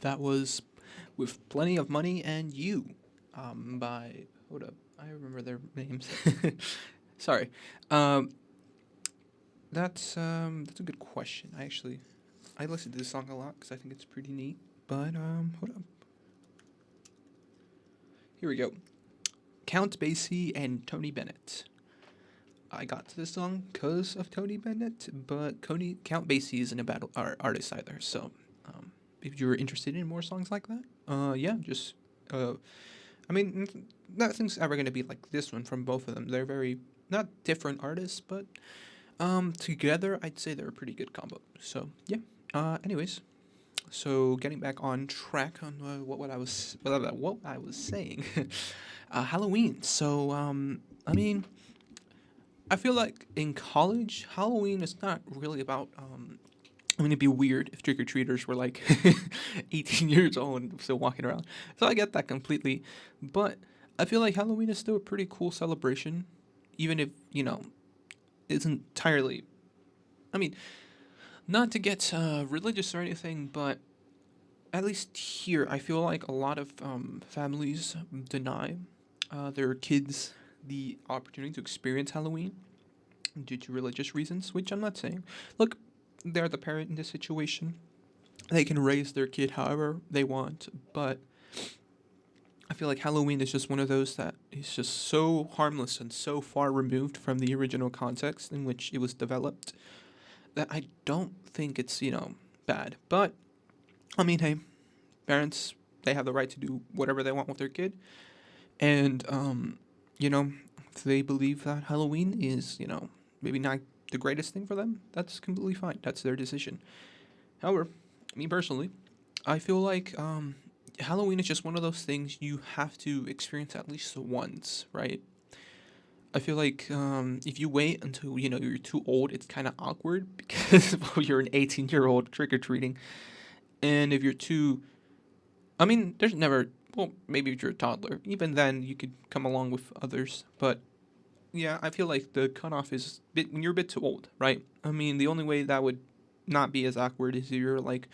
That was With Plenty of Money and You by, hold up, I remember their names. Sorry. Um, that's a good question. I listen to this song a lot because I think it's pretty neat. But hold up, here we go. Count Basie and Tony Bennett. I got to this song because of Tony Bennett, but Count Basie isn't a battle artist either. So, if you're interested in more songs like that, yeah, just I mean, nothing's ever gonna be like this one from both of them. They're very not different artists, but together I'd say they're a pretty good combo. So yeah. Anyways, so getting back on track on what I was saying, Halloween. So I mean, I feel like in college, Halloween is not really about. I mean, it'd be weird if trick or treaters were like 18 years old and still walking around. So I get that completely, but I feel like Halloween is still a pretty cool celebration, even if it's entirely. I mean, not to get religious or anything, but at least here, I feel like a lot of families deny their kids the opportunity to experience Halloween due to religious reasons, which I'm not saying. Look, they're the parent in this situation. They can raise their kid however they want, but I feel like Halloween is just one of those that is just so harmless and so far removed from the original context in which it was developed that I don't think it's, bad. But, I mean, hey, parents, they have the right to do whatever they want with their kid. And, if they believe that Halloween is, maybe not the greatest thing for them, that's completely fine. That's their decision. However, me personally, I feel like Halloween is just one of those things you have to experience at least once, right? I feel like if you wait until you're too old, it's kind of awkward because well, you're an 18-year-old trick or treating, and if you're too, I mean, there's never. Well, maybe if you're a toddler, even then you could come along with others. But yeah, I feel like the cutoff is when you're a bit too old, right? I mean, the only way that would not be as awkward is if you're like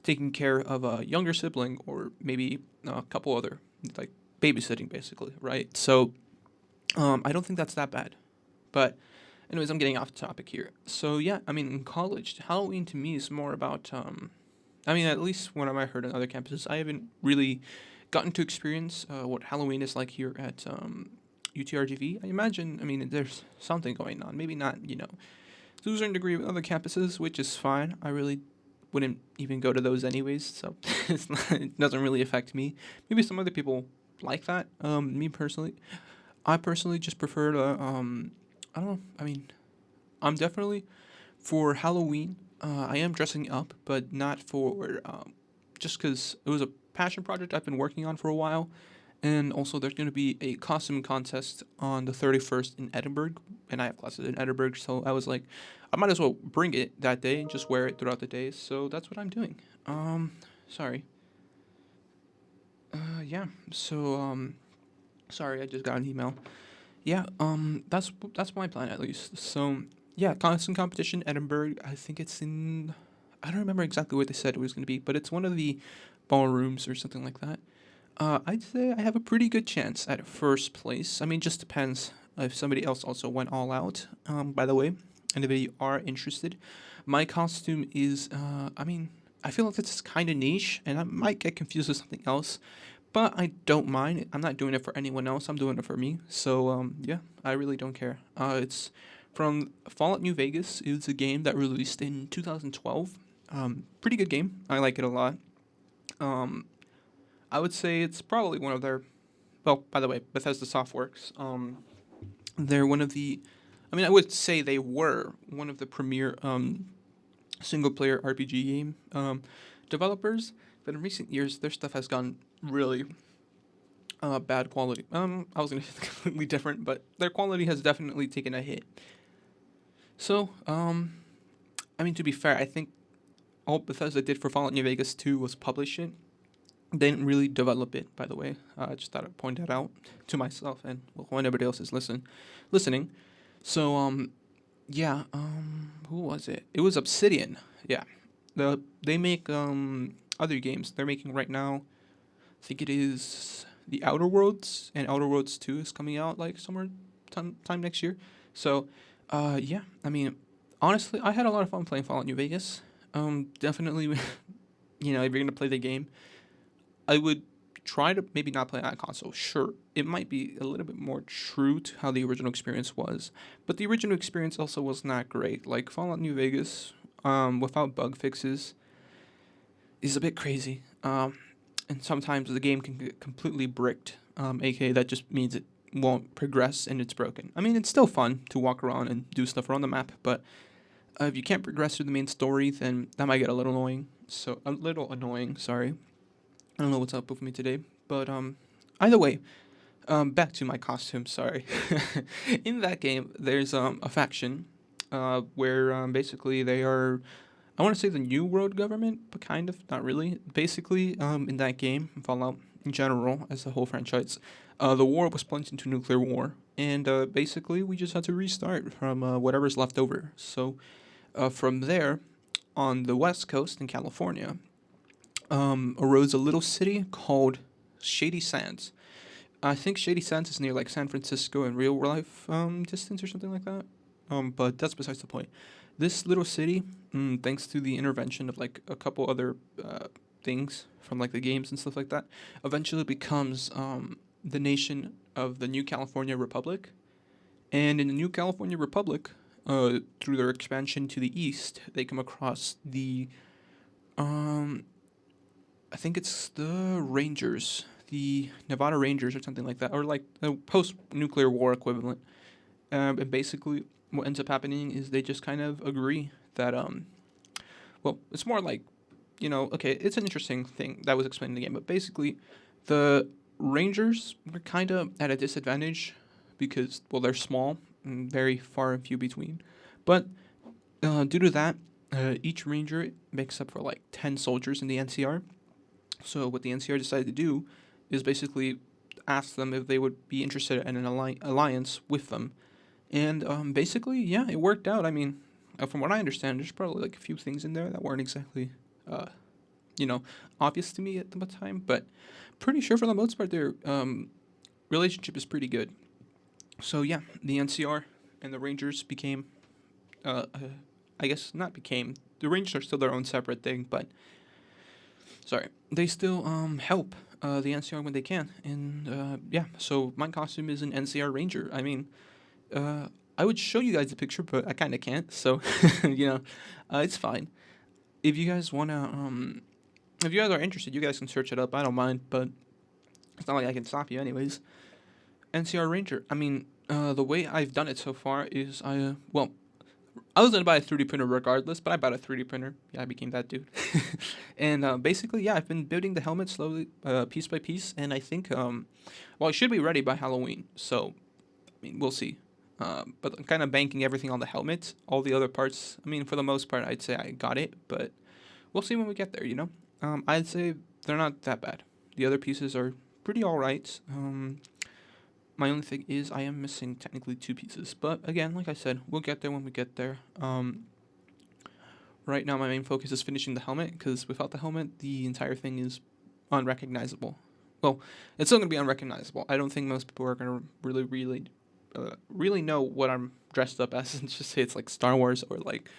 taking care of a younger sibling or maybe a couple other like babysitting, basically, right? So I don't think that's that bad. But anyways, I'm getting off topic here. So yeah, I mean, in college, Halloween to me is more about. I mean, at least when I heard on other campuses, I haven't really gotten to experience what Halloween is like here at UTRGV. I imagine. I mean, there's something going on. Maybe not. To a certain degree with other campuses, which is fine. I really wouldn't even go to those anyways, so it doesn't really affect me. Maybe some other people like that. Me personally, I personally just prefer to. I don't know. I mean, I'm definitely for Halloween. I am dressing up, but not for just because it was a passion project I've been working on for a while, and also there's going to be a costume contest on the 31st in Edinburgh, and I have classes in Edinburgh, so I was like, I might as well bring it that day and just wear it throughout the day. So that's what I'm doing. Sorry. Yeah. So sorry, I just got an email. Yeah, that's my plan at least. So yeah, constant competition, Edinburgh. I think it's in. I don't remember exactly what they said it was going to be, but it's one of the ballrooms or something like that. I'd say I have a pretty good chance at first place. I mean, just depends if somebody else also went all out. By the way, and if you are interested, my costume is. I mean, I feel like it's kind of niche, and I might get confused with something else. But I don't mind. I'm not doing it for anyone else. I'm doing it for me. So yeah, I really don't care. It's from Fallout New Vegas. It was a game that released in 2012. Pretty good game. I like it a lot. Um, I would say it's probably one of their. Well, by the way, Bethesda Softworks. They're one of the. I mean, I would say they were one of the premier single player RPG game developers. But in recent years, their stuff has gone really bad quality. I was gonna say completely different, but their quality has definitely taken a hit. So, I mean, to be fair, I think all Bethesda did for Fallout New Vegas 2 was publish it. They didn't really develop it, by the way. I just thought I'd point that out to myself and well, when everybody else is listening. So, yeah, who was it? It was Obsidian. Yeah, they make other games they're making right now. I think it is the Outer Worlds, and Outer Worlds 2 is coming out like somewhere time next year. So, yeah, I mean, honestly, I had a lot of fun playing Fallout New Vegas. Definitely, if you're gonna play the game, I would try to maybe not play on a console. Sure, it might be a little bit more true to how the original experience was, but the original experience also was not great. Like Fallout New Vegas, without bug fixes, is a bit crazy. And sometimes the game can get completely bricked, aka that just means it won't progress and it's broken. I mean, it's still fun to walk around and do stuff around the map, but if you can't progress through the main story, then that might get a little annoying. So a little annoying. Sorry, I don't know what's up with me today, but either way, back to my costume. Sorry. In that game, there's a faction, where basically they are, I want to say the New World government, but kind of not really. Basically, in that game, Fallout in general, as the whole franchise, the war was plunged into nuclear war, and basically we just had to restart from whatever's left over. So, from there, on the West Coast in California, arose a little city called Shady Sands. I think Shady Sands is near like San Francisco in real life distance or something like that. But that's besides the point. This little city, thanks to the intervention of like a couple other things from like the games and stuff like that, eventually becomes the nation of the New California Republic. And in the New California Republic, through their expansion to the east, they come across the, I think it's the Rangers, the Nevada Rangers or something like that, or like a post-nuclear war equivalent. And basically, what ends up happening is they just kind of agree that, well, it's more like, okay, it's an interesting thing that was explained in the game, but basically, the Rangers were kind of at a disadvantage because, well, they're small and very far and few between. But due to that, each Ranger makes up for like 10 soldiers in the NCR. So what the NCR decided to do is basically ask them if they would be interested in an alliance with them. And basically, yeah, it worked out. I mean, from what I understand, there's probably like a few things in there that weren't exactly, obvious to me at the time, but pretty sure for the most part their relationship is pretty good. So yeah, the NCR and the Rangers became, I guess not became. The Rangers are still their own separate thing, but sorry, they still help the NCR when they can. And yeah, so my costume is an NCR Ranger. I mean, I would show you guys a picture, but I kind of can't. So it's fine. If you guys wanna, if you guys are interested, you guys can search it up. I don't mind, but it's not like I can stop you, anyways. NCR Ranger. I mean, the way I've done it so far is I was gonna buy a 3D printer regardless, but I bought a 3D printer. Yeah, I became that dude. And basically, yeah, I've been building the helmet slowly, piece by piece, and I think, it should be ready by Halloween. So, I mean, we'll see. But I'm kind of banking everything on the helmet. All the other parts, I mean, for the most part, I'd say I got it, but we'll see when we get there, I'd say they're not that bad. The other pieces are pretty alright. My only thing is I am missing technically 2 pieces. But again, like I said, we'll get there when we get there. Right now, my main focus is finishing the helmet, because without the helmet, the entire thing is unrecognizable. Well, it's still going to be unrecognizable. I don't think most people are going to really know what I'm dressed up as, and just say it's like Star Wars or like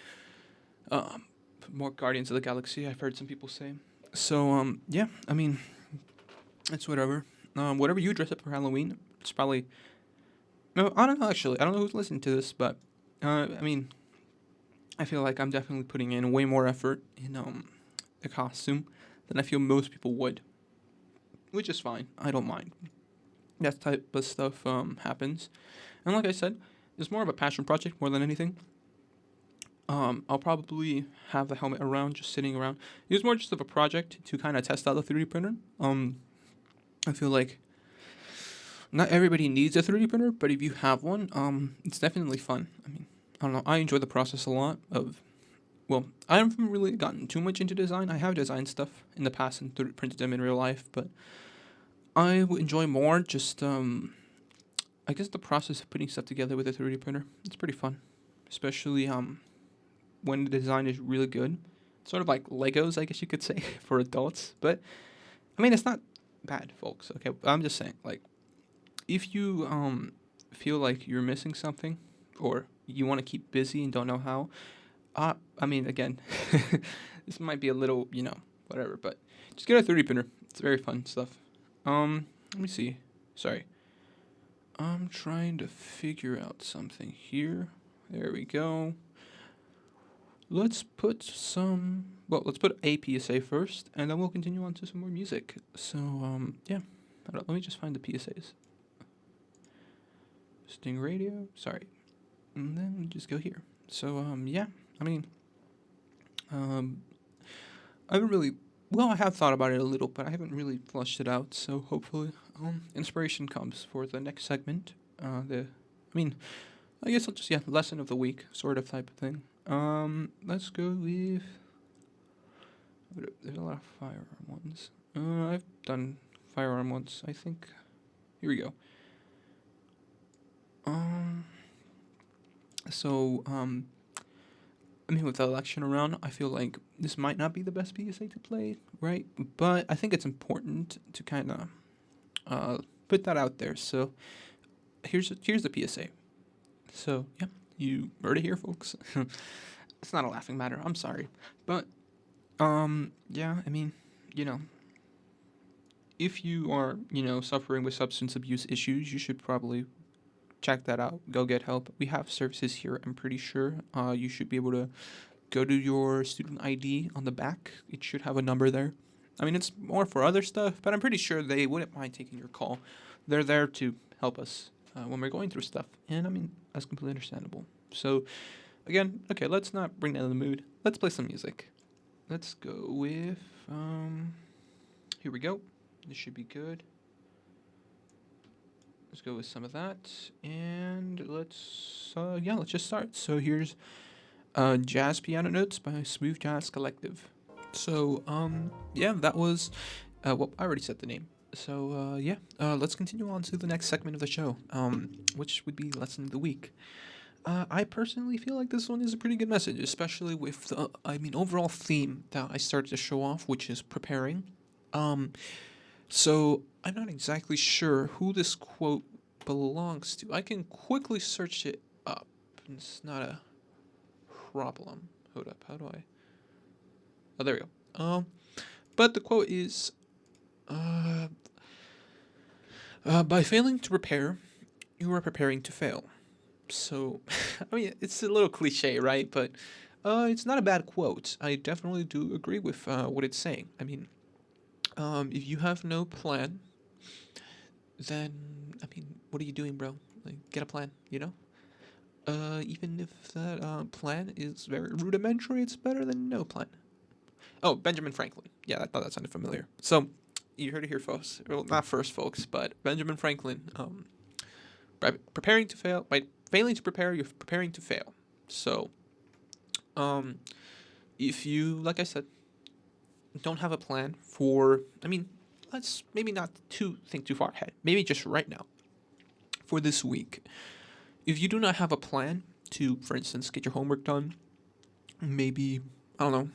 more Guardians of the Galaxy, I've heard some people say. So, yeah, I mean, it's whatever. Whatever you dress up for Halloween, it's probably... No, I don't know, actually. I don't know who's listening to this, but, I mean, I feel like I'm definitely putting in way more effort in the costume than I feel most people would. Which is fine. I don't mind. That type of stuff happens. And like I said, it's more of a passion project more than anything. I'll probably have the helmet around, just sitting around. It was more just of a project to kind of test out the 3D printer. I feel like not everybody needs a 3D printer, but if you have one, it's definitely fun. I mean, I don't know. I enjoy the process a lot I haven't really gotten too much into design. I have designed stuff in the past and printed them in real life, but I would enjoy more just, I guess the process of putting stuff together with a 3D printer. It's pretty fun, especially when the design is really good. sort of like Legos, I guess you could say, for adults. But I mean, it's not bad, folks. Okay, I'm just saying, like, if you feel like you're missing something, or you want to keep busy and don't know how, I mean, again, this might be a little, whatever, but just get a 3D printer. It's very fun stuff. Let me see. Sorry. I'm trying to figure out something here. There we go. Let's put a PSA first, and then we'll continue on to some more music. So, yeah. Let me just find the PSAs. Sting Radio. Sorry. And then just go here. So, yeah. I mean, I haven't really. Well, I have thought about it a little, but I haven't really flushed it out. So hopefully, inspiration comes for the next segment. I guess I'll just lesson of the week sort of type of thing. Let's go with. There's a lot of firearm ones. I've done firearm ones, I think. Here we go. With the election around, I feel like this might not be the best PSA to play, right? But I think it's important to kind of put that out there. So here's the PSA. So yeah, you heard it here, folks. It's not a laughing matter. I'm sorry, but yeah. I mean, if you are suffering with substance abuse issues, you should probably check that out. Go get help. We have services here, I'm pretty sure. You should be able to go to your student ID on the back. It should have a number there. I mean, it's more for other stuff, but I'm pretty sure they wouldn't mind taking your call. They're there to help us when we're going through stuff. And I mean, that's completely understandable. So, again, okay, let's not bring down the mood. Let's play some music. Let's go with, here we go. This should be good. Let's go with some of that, and let's just start. So here's Jazz Piano Notes by Smooth Jazz Collective. So, that was, I already said the name. So, let's continue on to the next segment of the show, which would be Lesson of the Week. I personally feel like this one is a pretty good message, especially with the, overall theme that I started to show off, which is preparing. So I'm not exactly sure who this quote belongs to. I can quickly search it up. It's not a problem. Hold up. How do I? Oh, there we go. But the quote is, by failing to prepare, you are preparing to fail. So, I mean, it's a little cliche, right? But it's not a bad quote. I definitely do agree with what it's saying. I mean, if you have no plan, then, what are you doing, bro? Like, get a plan, Even if that plan is very rudimentary, it's better than no plan. Oh, Benjamin Franklin. Yeah, I thought that sounded familiar. So, you heard it here, folks. Well, not first, folks, but Benjamin Franklin. By preparing to fail, by failing to prepare, you're preparing to fail. So, if you, like I said, don't have a plan for, let's maybe not think too far ahead. Maybe just right now, for this week. If you do not have a plan to, for instance, get your homework done, maybe, I don't know,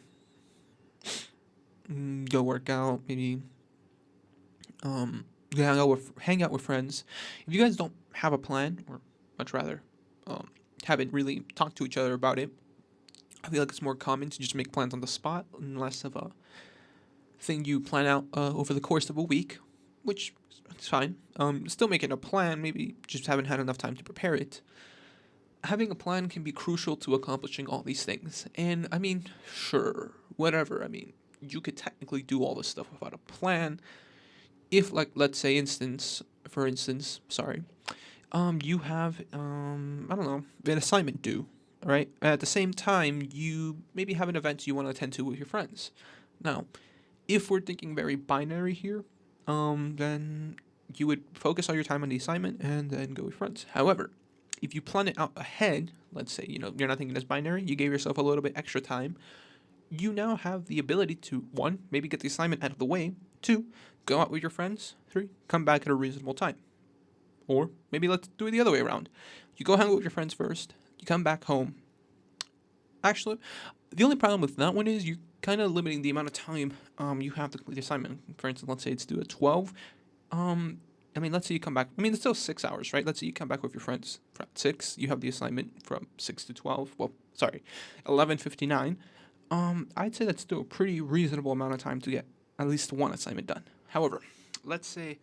go work out, maybe hang out with friends. If you guys don't have a plan, or much rather, haven't really talked to each other about it, I feel like it's more common to just make plans on the spot and less of a thing you plan out over the course of a week, which is fine. Still making a plan, maybe just haven't had enough time to prepare it. Having a plan can be crucial to accomplishing all these things. And, sure, whatever. You could technically do all this stuff without a plan. If, like, let's say, for instance, you have, an assignment due, right? At the same time, you maybe have an event you want to attend to with your friends. Now, if we're thinking very binary here, then you would focus all your time on the assignment and then go with friends. However, if you plan it out ahead, let's say, you're not thinking as binary, you gave yourself a little bit extra time, you now have the ability to, 1, maybe get the assignment out of the way, 2, go out with your friends, 3, come back at a reasonable time. Or maybe let's do it the other way around. You go hang out with your friends first, you come back home. Actually, the only problem with that one is you're kind of limiting the amount of time you have to complete the assignment. For instance, let's say it's due at 12. I mean, let's say you come back. I mean, it's still 6 hours, right? Let's say you come back with your friends at 6. You have the assignment from 6 to 12. Well, sorry, 11:59. I'd say that's still a pretty reasonable amount of time to get at least one assignment done. However, let's say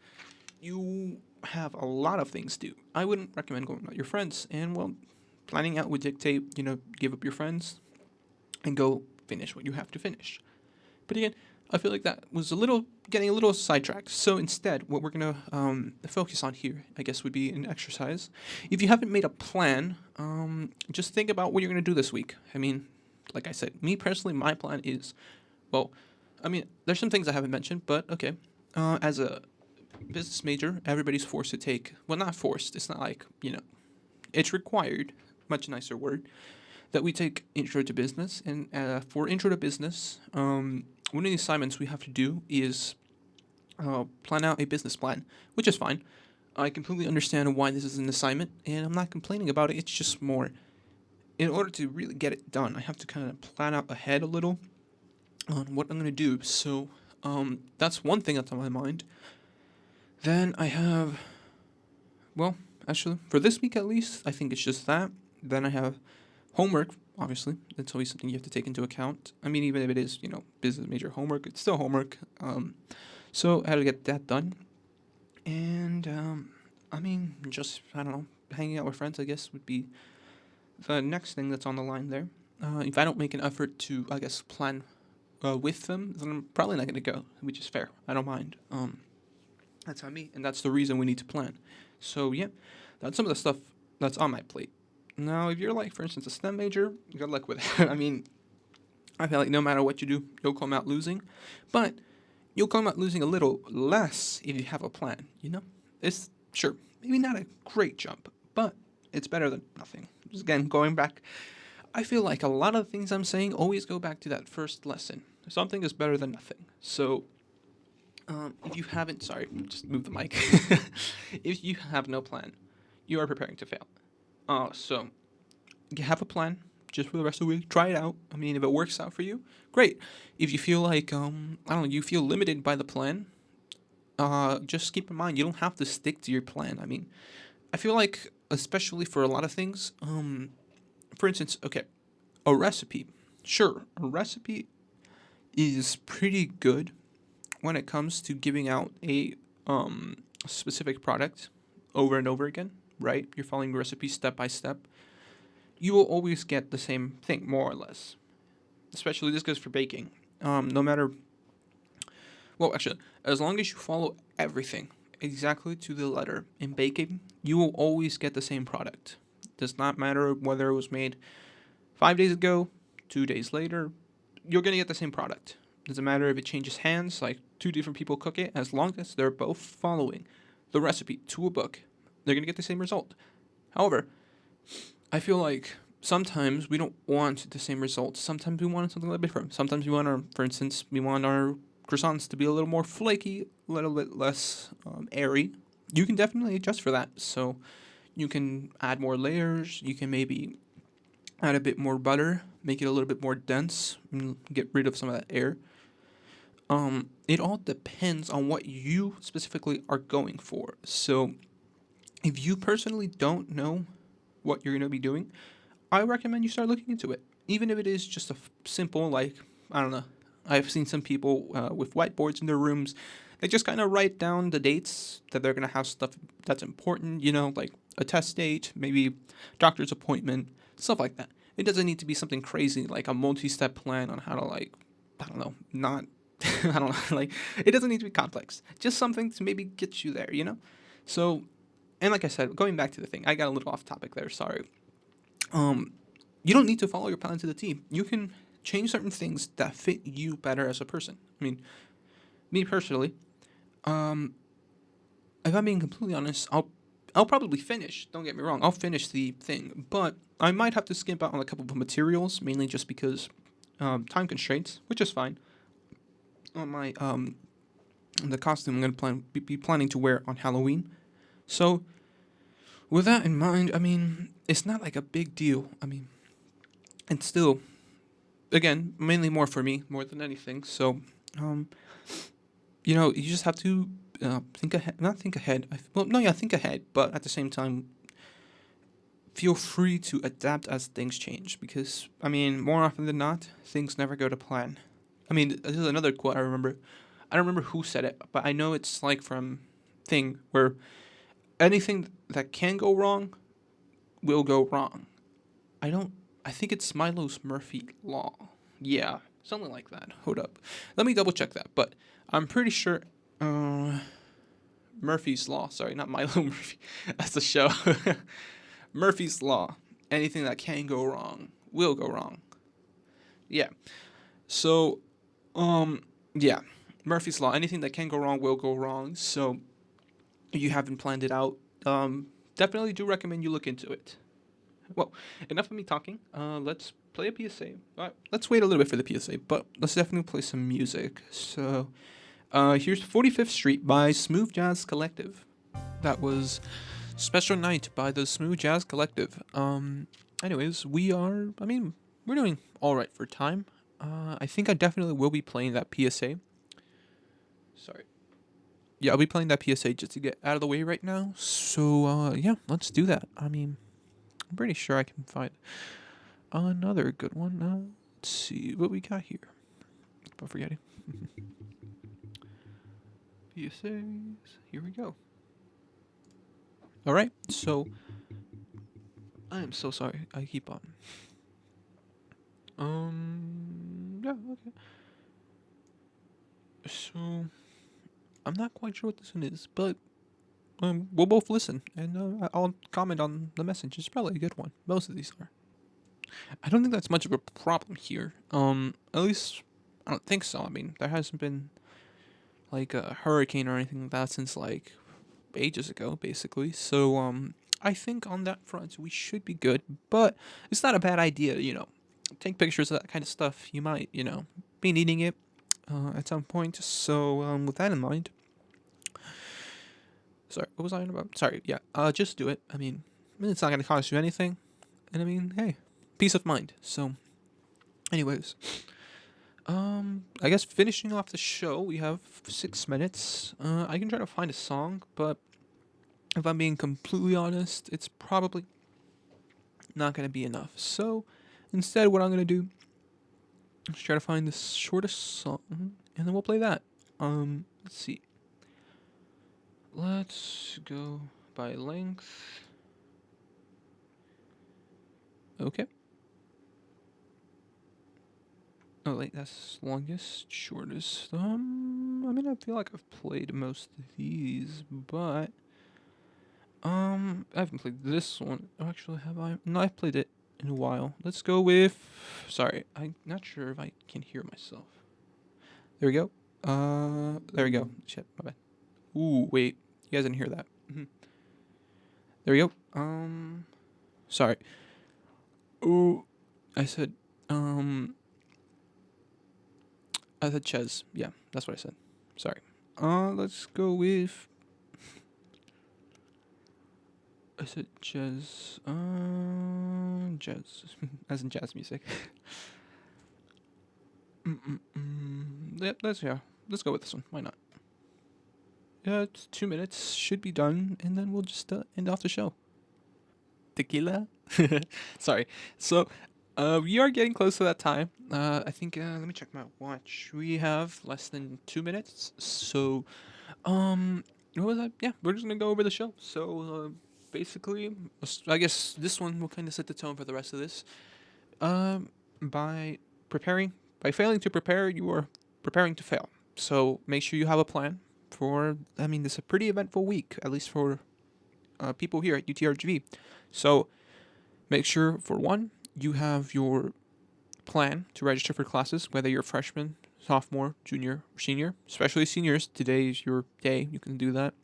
you have a lot of things to do. I wouldn't recommend going with your friends. And, well, planning out would dictate, give up your friends and go finish what you have to finish. But again, I feel like that was getting a little sidetracked. So instead, what we're going to focus on here, I guess, would be an exercise. If you haven't made a plan, just think about what you're going to do this week. I mean, like I said, me personally, my plan is, well, I mean, there's some things I haven't mentioned, but okay. As a business major, everybody's forced to take, well, not forced, it's not like, it's required, much nicer word, that we take intro to business. And for intro to business, one of the assignments we have to do is plan out a business plan, which is fine. I completely understand why this is an assignment, and I'm not complaining about it. It's just more, in order to really get it done, I have to kind of plan out ahead a little on what I'm going to do. So that's one thing that's on my mind. Then I have, well, actually, for this week at least, I think it's just that. Then I have homework, obviously. That's always something you have to take into account. I mean, even if it is, business major homework, it's still homework. So I had to get that done. And, I mean, just, I don't know, hanging out with friends, I guess, would be the next thing that's on the line there. If I don't make an effort to, I guess, plan with them, then I'm probably not going to go, which is fair. I don't mind. That's on me, and that's the reason we need to plan. So, yeah, that's some of the stuff that's on my plate. Now, if you're like, for instance, a STEM major, good luck with it. I mean, I feel like no matter what you do, you'll come out losing. But you'll come out losing a little less if you have a plan, It's, sure, maybe not a great jump, but it's better than nothing. Just again, going back, I feel like a lot of the things I'm saying always go back to that first lesson. Something is better than nothing. So, if you haven't, sorry, just move the mic. If you have no plan, you are preparing to fail. So, you have a plan just for the rest of the week. Try it out. I mean, if it works out for you, great. If you feel like, I don't know, you feel limited by the plan, just keep in mind, you don't have to stick to your plan. I mean, I feel like, especially for a lot of things, for instance, okay, a recipe. Sure, a recipe is pretty good when it comes to giving out a specific product over and over again, right? You're following the recipe step by step. You will always get the same thing, more or less. Especially this goes for baking. No matter, well, actually, as long as you follow everything exactly to the letter in baking, you will always get the same product. Does not matter whether it was made 5 days ago, 2 days later, you're going to get the same product. Doesn't matter if it changes hands, like 2 different people cook it, as long as they're both following the recipe to a book, they're going to get the same result. However, I feel like sometimes we don't want the same results. Sometimes we want something a little bit different. Sometimes we want for instance, we want our croissants to be a little more flaky, a little bit less airy. You can definitely adjust for that. So you can add more layers. You can maybe add a bit more butter, make it a little bit more dense, and get rid of some of that air. It all depends on what you specifically are going for. So if you personally don't know what you're going to be doing, I recommend you start looking into it. Even if it is just a simple, like, I don't know, I've seen some people with whiteboards in their rooms. They just kind of write down the dates that they're going to have stuff that's important, like a test date, maybe doctor's appointment, stuff like that. It doesn't need to be something crazy like a multi-step plan on how to, like, I don't know, not, I don't know, like, it doesn't need to be complex. Just something to maybe get you there, So, and like I said, going back to the thing, I got a little off topic there, sorry. You don't need to follow your plan to the T. You can change certain things that fit you better as a person. I mean, me personally, if I'm being completely honest, I'll probably finish. Don't get me wrong, I'll finish the thing, but I might have to skimp out on a couple of materials, mainly just because time constraints, which is fine. On my the costume I'm gonna be planning to wear on Halloween, so with that in mind, I mean, it's not like a big deal. I mean, it's still again, mainly more for me, more than anything. So, um, you just have to think ahead. Not think ahead. Well, no, yeah, think ahead, but at the same time, feel free to adapt as things change. Because I mean, more often than not, things never go to plan. I mean, this is another quote I remember. I don't remember who said it, but I know it's like from Thing, where anything that can go wrong will go wrong. I don't. I think it's Milo's Murphy Law. Yeah, something like that. Hold up, let me double check that. But I'm pretty sure. Murphy's Law. Sorry, not Milo Murphy. That's the show. Murphy's Law. Anything that can go wrong will go wrong. Yeah. So, yeah. Murphy's Law. Anything that can go wrong will go wrong. So, if you haven't planned it out, definitely do recommend you look into it. Well, enough of me talking. Let's play a PSA. All right, let's wait a little bit for the PSA, but let's definitely play some music. So, here's 45th Street by Smooth Jazz Collective. That was Special Night by the Smooth Jazz Collective. Anyways, we're doing all right for time. I think I definitely will be playing that PSA. Sorry. Yeah, I'll be playing that PSA just to get out of the way right now. So, yeah, let's do that. I mean, I'm pretty sure I can find another good one. Let's see what we got here. Keep on forgetting. PSAs. Here we go. All right. So, I am so sorry. I keep on. Yeah. Okay. So, I'm not quite sure what this one is, but we'll both listen, and I'll comment on the message. It's probably a good one. Most of these are. I don't think that's much of a problem here. At least I don't think so. I mean, there hasn't been like a hurricane or anything like that since like ages ago, basically. So I think on that front we should be good. But it's not a bad idea, take pictures of that kind of stuff. You might, be needing it at some point. So with that in mind. Sorry, what was I on about? Sorry, yeah. Just do it. I mean, it's not gonna cost you anything, and I mean, hey, peace of mind. So, anyways, I guess finishing off the show, we have 6 minutes. I can try to find a song, but if I'm being completely honest, it's probably not gonna be enough. So, instead, what I'm gonna do is try to find the shortest song, and then we'll play that. Let's see. Let's go by length. Okay. Oh, wait, that's longest, shortest. I mean, I feel like I've played most of these, but I haven't played this one. Actually, have I? No, I've played it in a while. Let's go with. Sorry, I'm not sure if I can hear myself. There we go. There we go. Shit, my bad. Ooh, wait. You guys didn't hear that. There we go. Sorry. Ooh, I said Ches. Yeah, that's what I said. Sorry. Let's go with. I said jazz. Jazz, as in jazz music. Yep, let's go with this one. Why not? Yeah, it's 2 minutes. Should be done, and then we'll just end off the show. Tequila. Sorry. So, we are getting close to that time. I think. Let me check my watch. We have less than 2 minutes. So, what was that? Yeah, we're just gonna go over the show. So, basically, I guess this one will kind of set the tone for the rest of this. By failing to prepare, you are preparing to fail. So make sure you have a plan for. I mean, this is a pretty eventful week, at least for people here at UTRGV. So make sure, for one, you have your plan to register for classes, whether you're a freshman, sophomore, junior, or senior. Especially seniors, today is your day. You can do that.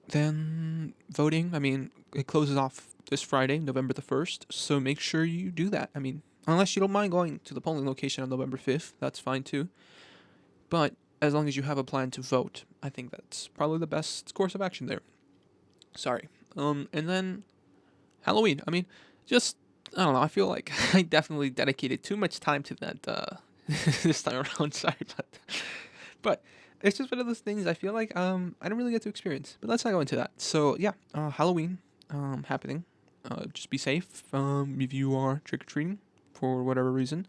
Then voting. I mean, it closes off this Friday, November the 1st. So make sure you do that. I mean, unless you don't mind going to the polling location on November 5th, that's fine too. But as long as you have a plan to vote, I think that's probably the best course of action there. Sorry. And then Halloween. I mean, just I don't know. I feel like I definitely dedicated too much time to that this time around. Sorry about that. But it's just one of those things I feel like I don't really get to experience. But let's not go into that. So yeah, Halloween happening. Just be safe if you are trick or treating for whatever reason.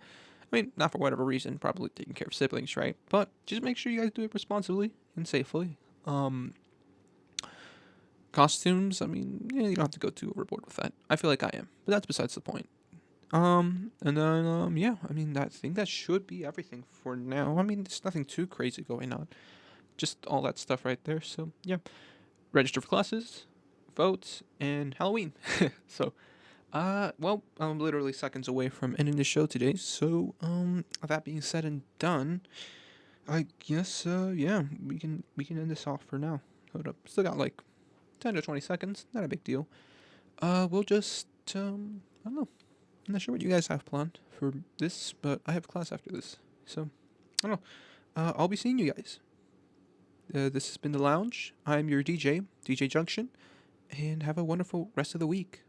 I mean, not for whatever reason, probably taking care of siblings, right? But just make sure you guys do it responsibly and safely. Um, Costumes, I mean, yeah, you don't have to go too overboard with that. I feel like I am, but that's besides the point. And then, yeah, I mean, I think that should be everything for now. I mean, there's nothing too crazy going on. Just all that stuff right there. So, yeah. Register for classes, vote, and Halloween. So, well, I'm literally seconds away from ending the show today. So, that being said and done, I guess, yeah, we can end this off for now. Hold up. Still got like 10 to 20 seconds. Not a big deal. We'll just, I don't know. I'm not sure what you guys have planned for this, but I have class after this. So, I don't know. I'll be seeing you guys. This has been The Lounge. I'm your DJ, DJ Junction, and have a wonderful rest of the week.